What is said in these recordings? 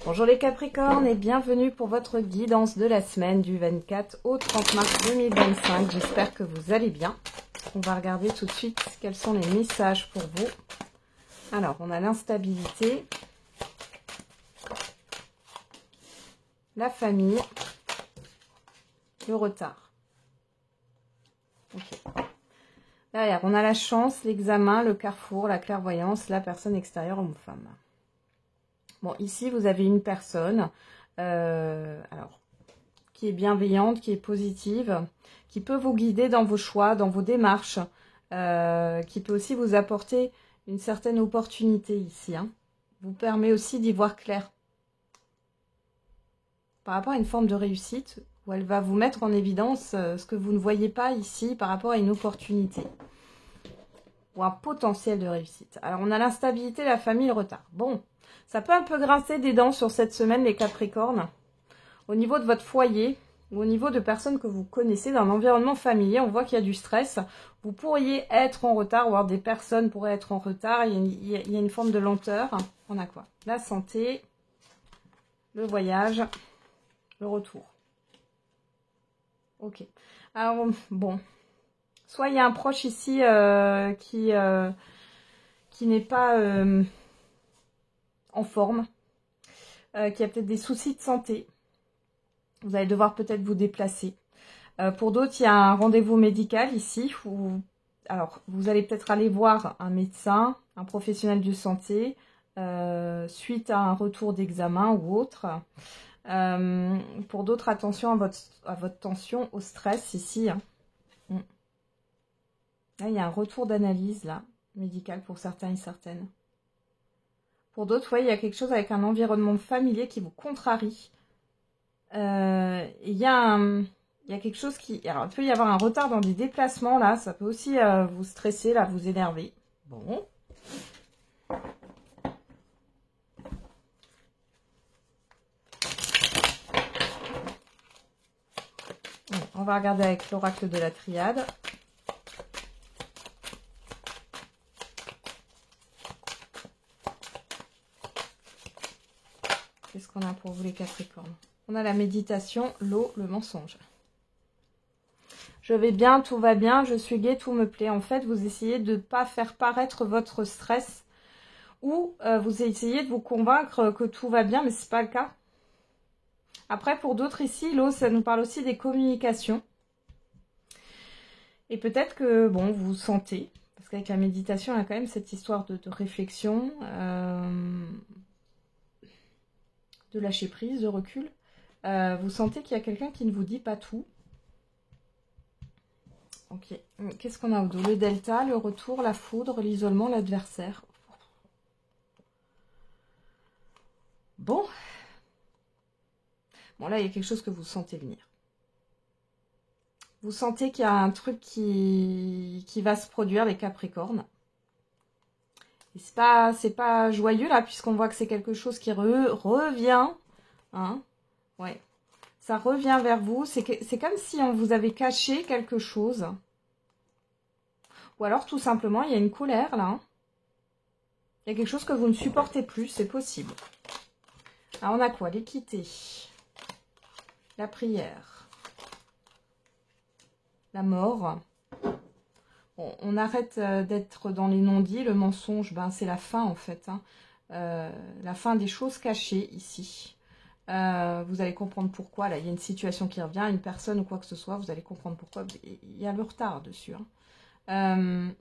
Bonjour les Capricornes et bienvenue pour votre guidance de la semaine du 24 au 30 mars 2025. J'espère que vous allez bien. On va regarder tout de suite quels sont les messages pour vous. Alors, on a l'instabilité, la famille, le retard. Ok. Derrière, on a la chance, l'examen, le carrefour, la clairvoyance, la personne extérieure homme-femme. Bon, ici, vous avez une personne alors, qui est bienveillante, qui est positive, qui peut vous guider dans vos choix, dans vos démarches, qui peut aussi vous apporter une certaine opportunité ici. Vous permet aussi d'y voir clair. Par rapport à une forme de réussite, où elle va vous mettre en évidence ce que vous ne voyez pas ici par rapport à une opportunité. Ou un potentiel de réussite. Alors, on a l'instabilité, la famille, le retard. Bon, ça peut un peu grincer des dents sur cette semaine, les Capricornes. Au niveau de votre foyer, ou au niveau de personnes que vous connaissez dans l'environnement familier, on voit qu'il y a du stress. Vous pourriez être en retard, ou alors des personnes pourraient être en retard. Il y a une forme de lenteur. On a quoi? La santé, le voyage, le retour. Ok. Alors, bon. Soit il y a un proche ici qui n'est pas en forme, qui a peut-être des soucis de santé. Vous allez devoir peut-être vous déplacer. Pour d'autres, il y a un rendez-vous médical ici. Alors, vous allez peut-être aller voir un médecin, un professionnel de santé, suite à un retour d'examen ou autre. Pour d'autres, attention à votre tension, au stress ici. Là, il y a un retour d'analyse là, médical pour certains et certaines. Pour d'autres, ouais, il y a quelque chose avec un environnement familier qui vous contrarie. Il y a quelque chose qui... Alors, il peut y avoir un retard dans des déplacements, là. Ça peut aussi vous stresser, là, vous énerver. Bon. On va regarder avec l'oracle de la triade. Qu'est-ce qu'on a pour vous, les Capricornes? On a la méditation, l'eau, le mensonge. Je vais bien, tout va bien, je suis gai, tout me plaît. En fait, vous essayez de ne pas faire paraître votre stress ou vous essayez de vous convaincre que tout va bien, mais ce n'est pas le cas. Après, pour d'autres ici, l'eau, ça nous parle aussi des communications. Et peut-être que, bon, vous sentez, parce qu'avec la méditation, il y a quand même cette histoire de réflexion, de lâcher prise, de recul. Vous sentez qu'il y a quelqu'un qui ne vous dit pas tout. Ok. Qu'est-ce qu'on a au dos? Le delta, le retour, la foudre, l'isolement, l'adversaire. Bon. Bon, là, il y a quelque chose que vous sentez venir. Vous sentez qu'il y a un truc qui va se produire, les Capricornes. Et c'est pas joyeux, là, puisqu'on voit que c'est quelque chose qui revient. Hein? Ouais. Ça revient vers vous. C'est comme si on vous avait caché quelque chose. Ou alors, tout simplement, il y a une colère, là. Il y a quelque chose que vous ne supportez plus, c'est possible. Alors, on a quoi? L'équité. La prière. La mort. Bon, on arrête d'être dans les non-dits. Le mensonge, ben, c'est la fin, en fait. La fin des choses cachées, ici. Vous allez comprendre pourquoi. Là, il y a une situation qui revient, une personne ou quoi que ce soit. Vous allez comprendre pourquoi. Il y a le retard dessus. La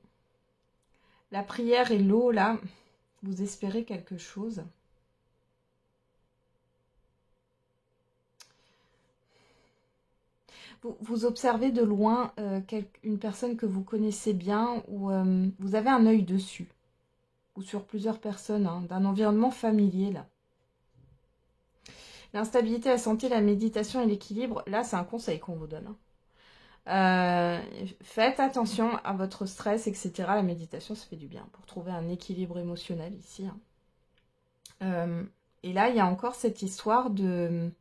prière et l'eau, là, vous espérez quelque chose. Vous observez de loin une personne que vous connaissez bien ou vous avez un œil dessus. Ou sur plusieurs personnes, d'un environnement familier, là. L'instabilité, la santé, la méditation et l'équilibre, là, c'est un conseil qu'on vous donne. Faites attention à votre stress, etc. La méditation, ça fait du bien pour trouver un équilibre émotionnel ici. Et là, il y a encore cette histoire de...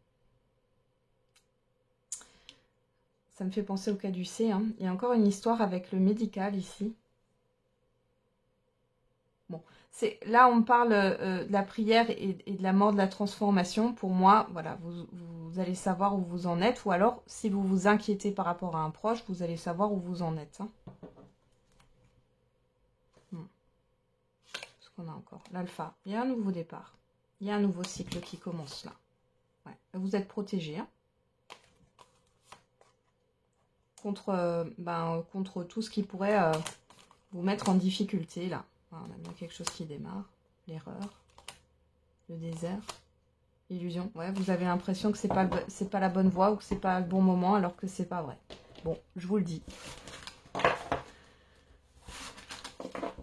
Ça me fait penser au caducée. Il y a encore une histoire avec le médical ici. Bon, Là, on parle de la prière et de la mort, de la transformation. Pour moi, voilà, vous allez savoir où vous en êtes. Ou alors, si vous vous inquiétez par rapport à un proche, vous allez savoir où vous en êtes. Hein. Ce qu'on a encore. L'alpha. Il y a un nouveau départ. Il y a un nouveau cycle qui commence là. Ouais. Vous êtes protégé. Hein. Contre tout ce qui pourrait vous mettre en difficulté là. Voilà, on a bien quelque chose qui démarre. L'erreur. Le désert. Illusion. Ouais, vous avez l'impression que c'est pas la bonne voie ou que c'est pas le bon moment alors que c'est pas vrai. Bon, je vous le dis.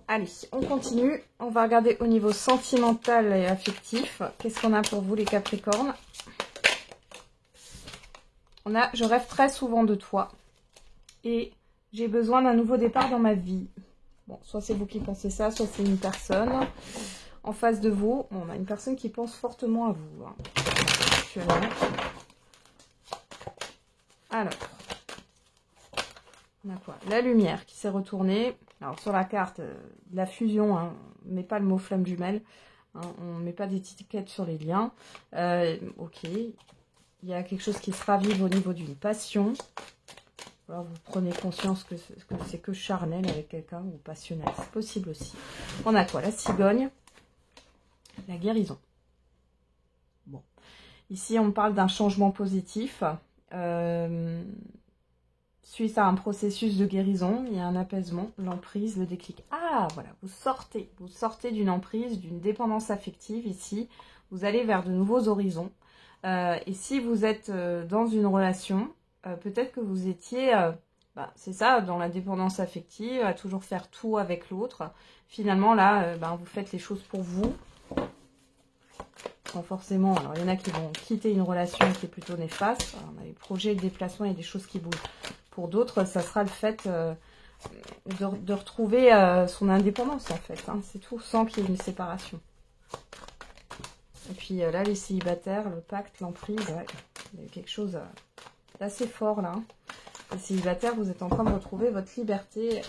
Allez, on continue. On va regarder au niveau sentimental et affectif. Qu'est-ce qu'on a pour vous les Capricornes? On a « Je rêve très souvent de toi et j'ai besoin d'un nouveau départ dans ma vie ». Bon, soit c'est vous qui pensez ça, soit c'est une personne en face de vous. Bon, on a une personne qui pense fortement à vous. Hein, actuellement. Alors, on a quoi? La lumière qui s'est retournée. Alors, sur la carte, de la fusion, hein, on ne met pas le mot flamme jumelle. Hein, on ne met pas d'étiquette sur les liens. Ok. Il y a quelque chose qui se ravive au niveau d'une passion. Alors, vous prenez conscience que c'est que charnel avec quelqu'un ou passionnel. C'est possible aussi. On a quoi? La cigogne. La guérison. Bon. Ici, on parle d'un changement positif. Suite à un processus de guérison, il y a un apaisement, l'emprise, le déclic. Ah, voilà, vous sortez d'une emprise, d'une dépendance affective ici. Vous allez vers de nouveaux horizons. Et si vous êtes dans une relation, peut-être que vous étiez, c'est ça, dans la dépendance affective, à toujours faire tout avec l'autre. Finalement, là, vous faites les choses pour vous. Sans forcément, alors il y en a qui vont quitter une relation qui est plutôt néfaste. Alors, on a des projets de déplacement et des choses qui bougent. Pour d'autres, ça sera le fait de retrouver son indépendance, en fait. Hein, c'est tout, sans qu'il y ait une séparation. Et puis là, les célibataires, le pacte, l'emprise, ouais, il y a quelque chose d'assez fort, là. Hein. Les célibataires, vous êtes en train de retrouver votre liberté.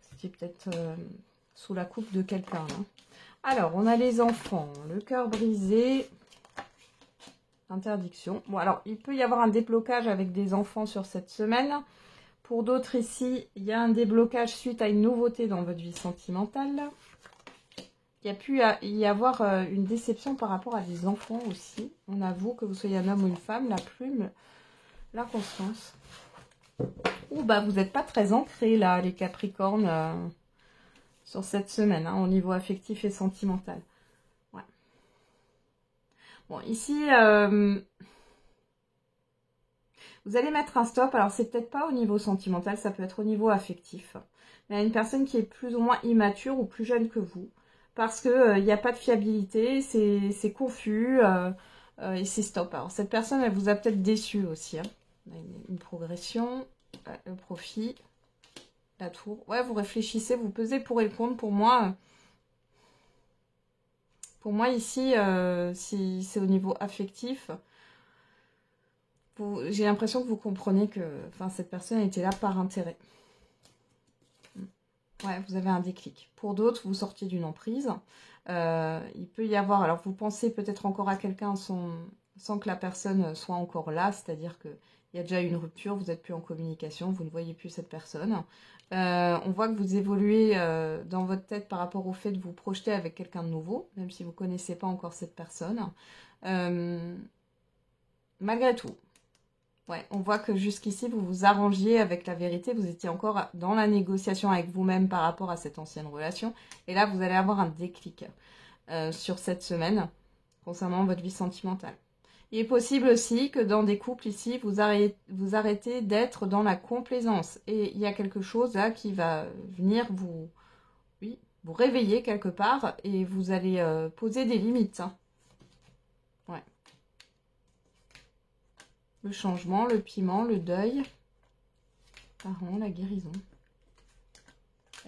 C'était peut-être sous la coupe de quelqu'un, là. Alors, on a les enfants, le cœur brisé... Interdiction. Bon, alors, il peut y avoir un déblocage avec des enfants sur cette semaine. Pour d'autres ici, il y a un déblocage suite à une nouveauté dans votre vie sentimentale. Il y a pu y avoir une déception par rapport à des enfants aussi. On avoue que vous soyez un homme ou une femme, la plume, l'inconscience. Ou vous n'êtes pas très ancrés là, les Capricornes, sur cette semaine, hein, au niveau affectif et sentimental. Bon, ici, vous allez mettre un stop. Alors, c'est peut-être pas au niveau sentimental, ça peut être au niveau affectif. Mais il y a une personne qui est plus ou moins immature ou plus jeune que vous. Parce qu'il n'y a pas de fiabilité, c'est confus et c'est stop. Alors, cette personne, elle vous a peut-être déçu aussi. Hein. On a une progression, le profit, la tour. Ouais, vous réfléchissez, vous pesez pour et le contre. Pour moi, ici, si c'est au niveau affectif, j'ai l'impression que vous comprenez que cette personne était là par intérêt. Ouais, vous avez un déclic. Pour d'autres, vous sortiez d'une emprise. Il peut y avoir... Alors, vous pensez peut-être encore à quelqu'un sans que la personne soit encore là, c'est-à-dire qu'il y a déjà eu une rupture, vous n'êtes plus en communication, vous ne voyez plus cette personne. On voit que vous évoluez dans votre tête par rapport au fait de vous projeter avec quelqu'un de nouveau, même si vous ne connaissez pas encore cette personne. Malgré tout, ouais, on voit que jusqu'ici, vous vous arrangiez avec la vérité, vous étiez encore dans la négociation avec vous-même par rapport à cette ancienne relation. Et là, vous allez avoir un déclic sur cette semaine concernant votre vie sentimentale. Il est possible aussi que dans des couples ici, vous arrêtez d'être dans la complaisance. Et il y a quelque chose là qui va venir vous réveiller quelque part et vous allez poser des limites. Hein. Ouais. Le changement, le piment, le deuil. Pardon, la guérison.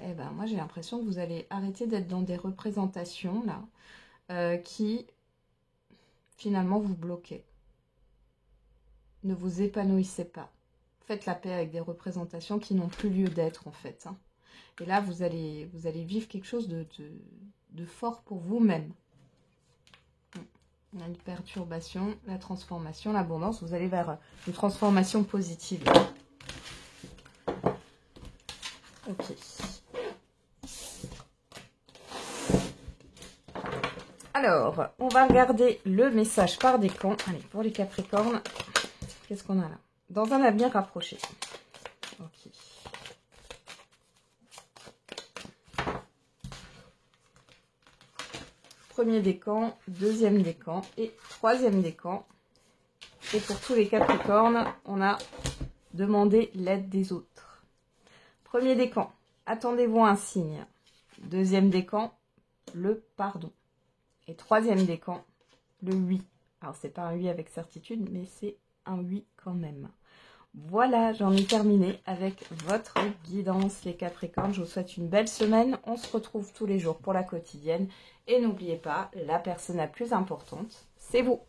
Eh ben, moi j'ai l'impression que vous allez arrêter d'être dans des représentations là qui finalement vous bloquaient. Ne vous épanouissez pas. Faites la paix avec des représentations qui n'ont plus lieu d'être en fait. Hein. Et là, vous allez vivre quelque chose de fort pour vous-même. On a une perturbation, la transformation, l'abondance. Vous allez vers une transformation positive. Ok. Alors, on va regarder le message par décan. Allez, pour les Capricornes, qu'est-ce qu'on a là? Dans un avenir rapproché. Ok. Premier décan, deuxième décan et troisième décan. Et pour tous les Capricornes, on a demandé l'aide des autres. Premier décan, attendez-vous à un signe. Deuxième décan, le pardon. Et troisième décan, le oui. Alors, c'est pas un oui avec certitude, mais c'est un oui quand même. Voilà, j'en ai terminé avec votre guidance, les Capricornes. Je vous souhaite une belle semaine. On se retrouve tous les jours pour la quotidienne. Et n'oubliez pas, la personne la plus importante, c'est vous.